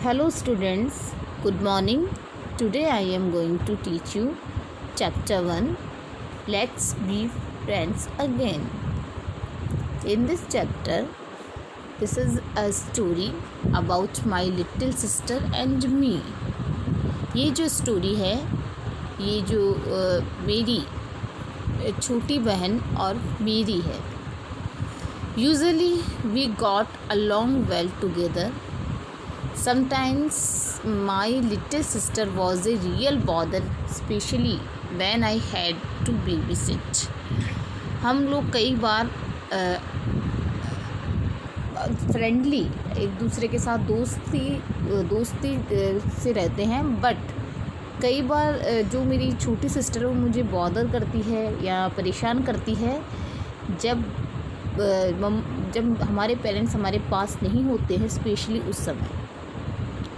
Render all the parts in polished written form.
Hello students, good morning. Today I am going to teach you chapter 1. Let's be friends again. In this chapter, this is a story about my little sister and me. ये जो story है, ये जो मेरी छोटी बहन और मेरी है. Usually we got along well together. Sometimes my little sister was a real bother, especially when I had to babysit. हम लोग कई बार फ्रेंडली एक दूसरे के साथ दोस्ती से रहते हैं, बट कई बार जो मेरी छोटी सिस्टर है वो मुझे बॉदर करती है या परेशान करती है जब हमारे पेरेंट्स हमारे पास नहीं होते हैं, स्पेशली उस समय.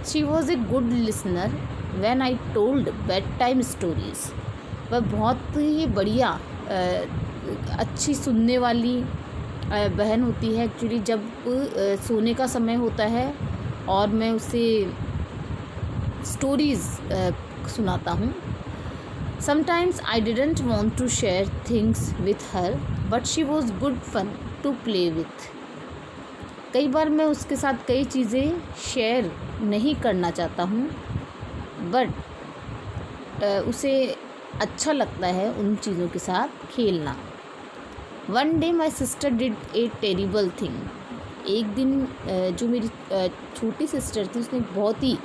She was a good listener when I told bed time stories. वह बहुत ही बढ़िया अच्छी सुनने वाली बहन होती है एक्चुअली. जब सोने का समय होता है और मैं उसे स्टोरीज़ सुनाता हूँ. Sometimes I didn't want to share things with her, but she was good fun to play with. कई बार मैं उसके साथ कई चीज़ें शेयर नहीं करना चाहता हूँ, बट उसे अच्छा लगता है उन चीज़ों के साथ खेलना. One day my sister did a terrible thing. एक दिन जो मेरी छोटी सिस्टर थी उसने बहुत ही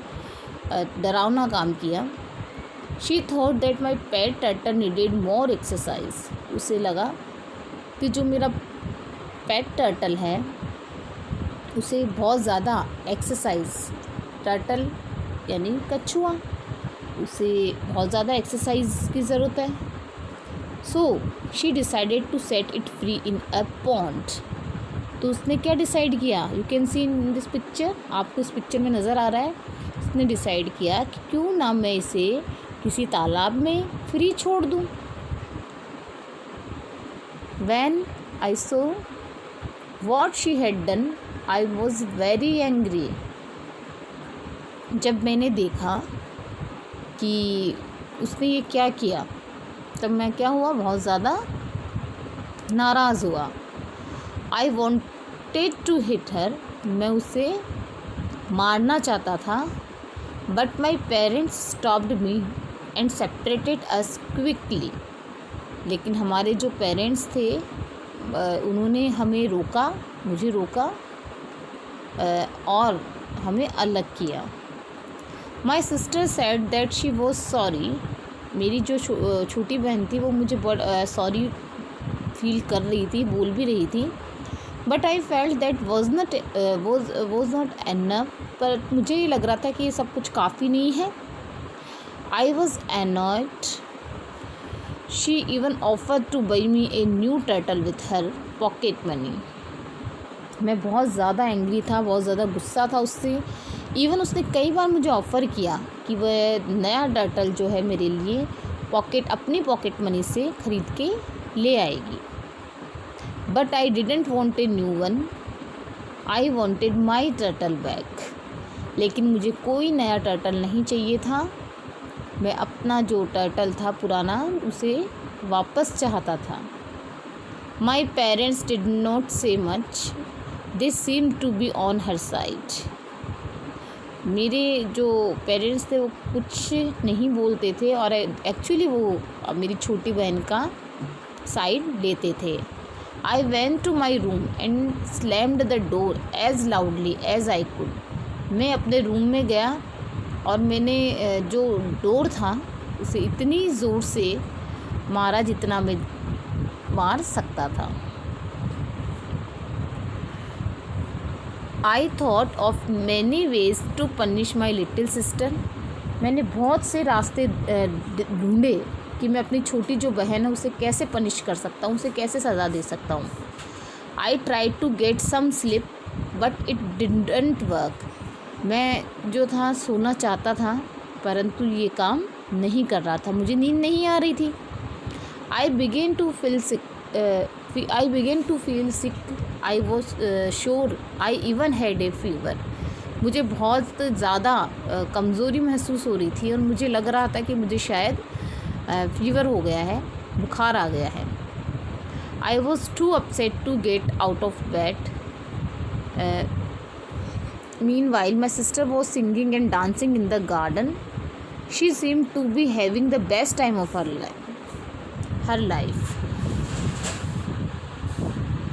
डरावना काम किया. She thought that my pet turtle needed more exercise. उसे लगा कि जो मेरा पेट टर्टल है उसे बहुत ज़्यादा एक्सरसाइज, टर्टल यानी कछुआ, उसे बहुत ज़्यादा एक्सरसाइज की ज़रूरत है. So she decided to set it free in a pond. तो उसने क्या डिसाइड किया? You can see in this picture. आपको इस पिक्चर में नज़र आ रहा है. उसने डिसाइड किया कि क्यों ना मैं इसे किसी तालाब में फ्री छोड़ दूँ. When I so what she had done, I was very angry. जब मैंने देखा कि उसने ये क्या किया, तब मैं क्या हुआ, बहुत ज़्यादा नाराज़ हुआ. आई वॉन्टेड टू हिट हर. मैं उसे मारना चाहता था, but my parents stopped me and separated us quickly. लेकिन हमारे जो पेरेंट्स थे उन्होंने हमें रोका, मुझे रोका और हमें अलग किया. My sister said that she was sorry. मेरी जो छोटी बहन थी वो मुझे सॉरी फील कर रही थी, बोल भी रही थी. But I felt that was not enough. पर मुझे ये लग रहा था कि ये सब कुछ काफ़ी नहीं है. I was annoyed. She even offer two by me a new turtle with her pocket money. मैं बहुत ज़्यादा एंग्री था, बहुत ज़्यादा गुस्सा था उससे. इवन उसने कई बार मुझे ऑफ़र किया कि वह नया टर्टल जो है मेरे लिए अपनी पॉकेट मनी से ख़रीद के ले आएगी. But I didn't want a new one. I wanted my turtle back. लेकिन मुझे कोई नया टर्टल नहीं चाहिए था. मैं अपना जो टर्टल था पुराना उसे वापस चाहता था. My parents did not say much. They seem to be on her side. मेरे जो पेरेंट्स थे वो कुछ नहीं बोलते थे और एक्चुअली वो मेरी छोटी बहन का साइड लेते थे. I went to my room and slammed the door as loudly as I could. मैं अपने रूम में गया और मैंने जो डोर था उसे इतनी ज़ोर से मारा जितना मैं मार सकता था. I thought of many ways to punish my little sister. मैंने बहुत से रास्ते ढूंढे कि मैं अपनी छोटी जो बहन है उसे कैसे पनिश कर सकता हूँ, उसे कैसे सज़ा दे सकता हूँ. I try to get some sleep but it didn't work. मैं जो था सोना चाहता था परंतु ये काम नहीं कर रहा था, मुझे नींद नहीं आ रही थी. I began to feel sick. I was sure I even had a fever. मुझे बहुत ज़्यादा कमज़ोरी महसूस हो रही थी और मुझे लग रहा था कि मुझे शायद फीवर हो गया है, बुखार आ गया है। I was too upset to get out of bed. Meanwhile my sister was singing and dancing in the garden. She seem to be having the best time of her life.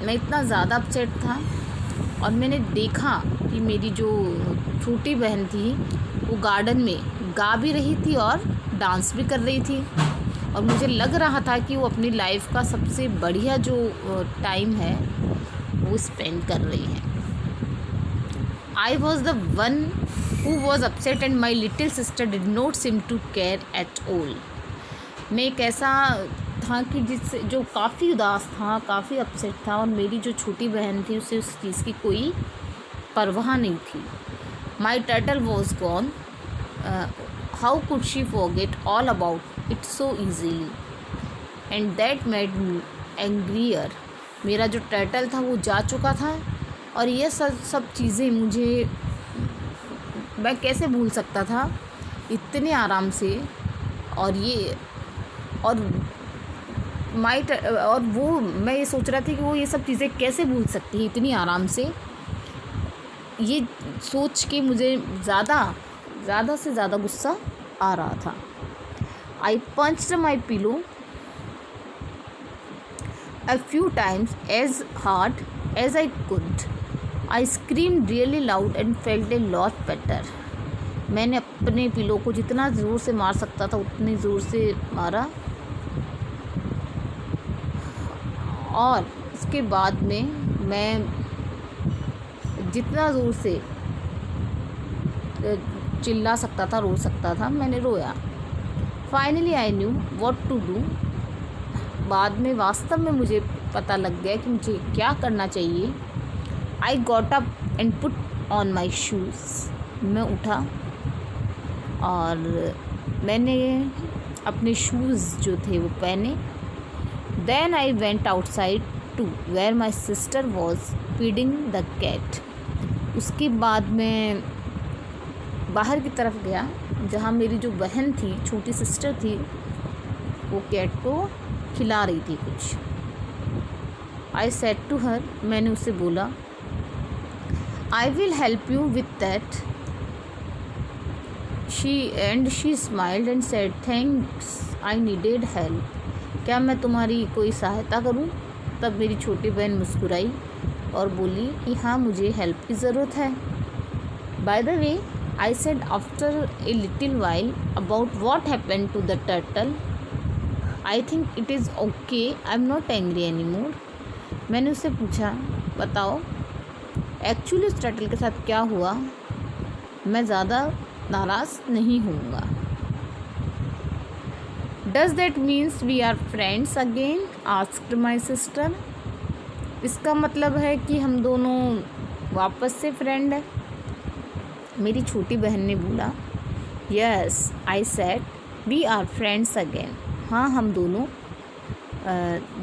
मैं इतना ज़्यादा अपसेट था और मैंने देखा कि मेरी जो छोटी बहन थी वो गार्डन में गा भी रही थी और डांस भी कर रही थी, और मुझे लग रहा था कि वो अपनी लाइफ का सबसे बढ़िया जो टाइम है वो स्पेंड कर रही है। I was the one who was upset and my little sister did not seem to care at all. मैं एक ऐसा था कि जिससे जो काफ़ी उदास था, काफ़ी अपसेट था, और मेरी जो छोटी बहन थी उसे उस चीज़ की कोई परवाह नहीं थी। My turtle was gone, how could she forget all about it so easily, and that made me angrier. मेरा जो टर्टल था वो जा चुका था और ये सब चीज़ें मुझे, मैं कैसे भूल सकता था इतने आराम से। और ये और और वो मैं ये सोच रहा था कि वो ये सब चीज़ें कैसे भूल सकती है इतनी आराम से। ये सोच के मुझे ज़्यादा से ज़्यादा गुस्सा आ रहा था। I punched my pillow a few times as hard as I could. I screamed really loud and felt a lot better. मैंने अपने पिलो को जितना ज़ोर से मार सकता था उतनी ज़ोर से मारा, और उसके बाद में मैं जितना ज़ोर से चिल्ला सकता था, रो सकता था, मैंने रोया। Finally I knew what to do. बाद में वास्तव में मुझे पता लग गया कि मुझे क्या करना चाहिए। I got up and put on my shoes. मैं उठा और मैंने अपने शूज़ जो थे वो पहने। Then I went outside to where my sister was feeding the cat. उसके बाद मैं बाहर की तरफ गया जहाँ मेरी जो बहन थी, छोटी सिस्टर थी, वो कैट को खिला रही थी कुछ। आई सेड टू हर, मैंने उससे बोला, I will help you with that. She smiled and said thanks, I needed help. क्या मैं तुम्हारी कोई सहायता करूं? तब मेरी छोटी बहन मुस्कुराई और बोली कि हाँ, मुझे हेल्प की ज़रूरत है। By the way, I said after a little while about what happened to the turtle, I think it is okay, I am not angry any more. मैंने उससे पूछा, बताओ एक्चुअली उस टर्टल के साथ क्या हुआ, मैं ज़्यादा नाराज़ नहीं होऊंगा। Does that means we are friends again, asked my sister. इसका मतलब है कि हम दोनों वापस से फ्रेंड हैं? मेरी छोटी बहन ने बोला, yes, I said we are friends again. हाँ, हम दोनों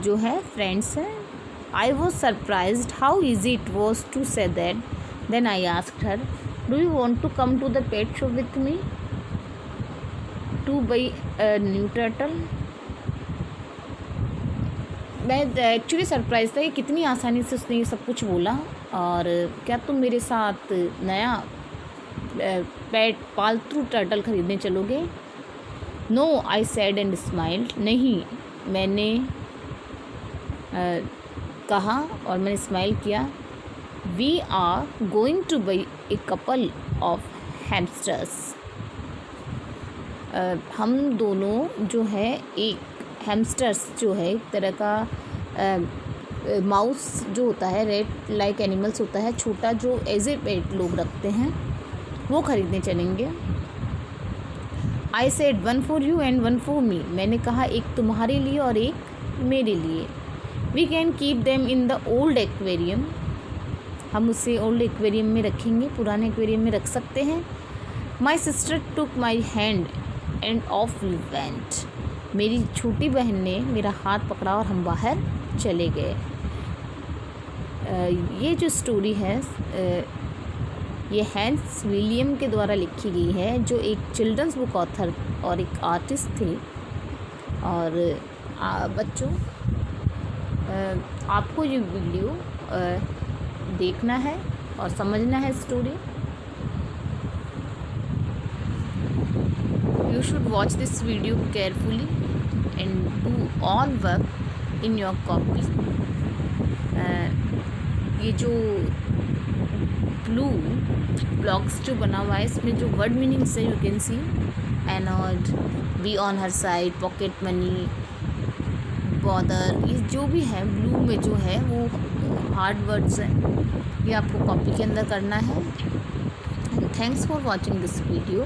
जो है फ्रेंड्स हैं। I was surprised how easy it was to say that. Then I asked her, do you want to come to the pet shop with me to buy a new turtle. मैं actually surprise था कि कितनी आसानी से उसने ये सब कुछ बोला, और क्या तुम मेरे साथ नया पेट पालतू टर्टल ख़रीदने चलोगे? No, I said and smiled. नहीं, मैंने कहा और मैंने स्माइल किया। We are going to buy a couple of hamsters. हम दोनों जो है एक हैमस्टर्स जो है एक तरह का माउस जो होता है, रेट लाइक एनिमल्स होता है छोटा, जो एज ए पेट लोग रखते हैं, वो ख़रीदने चलेंगे। I said one for you and one for me. मैंने कहा एक तुम्हारे लिए और एक मेरे लिए। We can keep them in the old aquarium. हम उसे ओल्ड एक्वेरियम में रखेंगे, पुराने एक्वेरियम में रख सकते हैं। My sister took my hand and off we went. मेरी छोटी बहन ने मेरा हाथ पकड़ा और हम बाहर चले गए। ये जो स्टोरी है ये हैंस विलियम के द्वारा लिखी गई है, जो एक चिल्ड्रंस बुक ऑथर और एक आर्टिस्ट थे। और बच्चों, आपको ये वीडियो देखना है और समझना है story. You should watch this video carefully and do all work in your copy. ये जो ब्लू ब्लॉक्स जो बना हुआ है, इसमें जो वर्ड मीनिंग्स है, you can C एनॉड, B on her side, pocket money, bother, ये जो भी है ब्लू में जो है वो हार्ड वर्ड्स हैं। ये आपको कॉपी के अंदर करना है। Thanks for watching this video.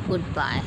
Good bye.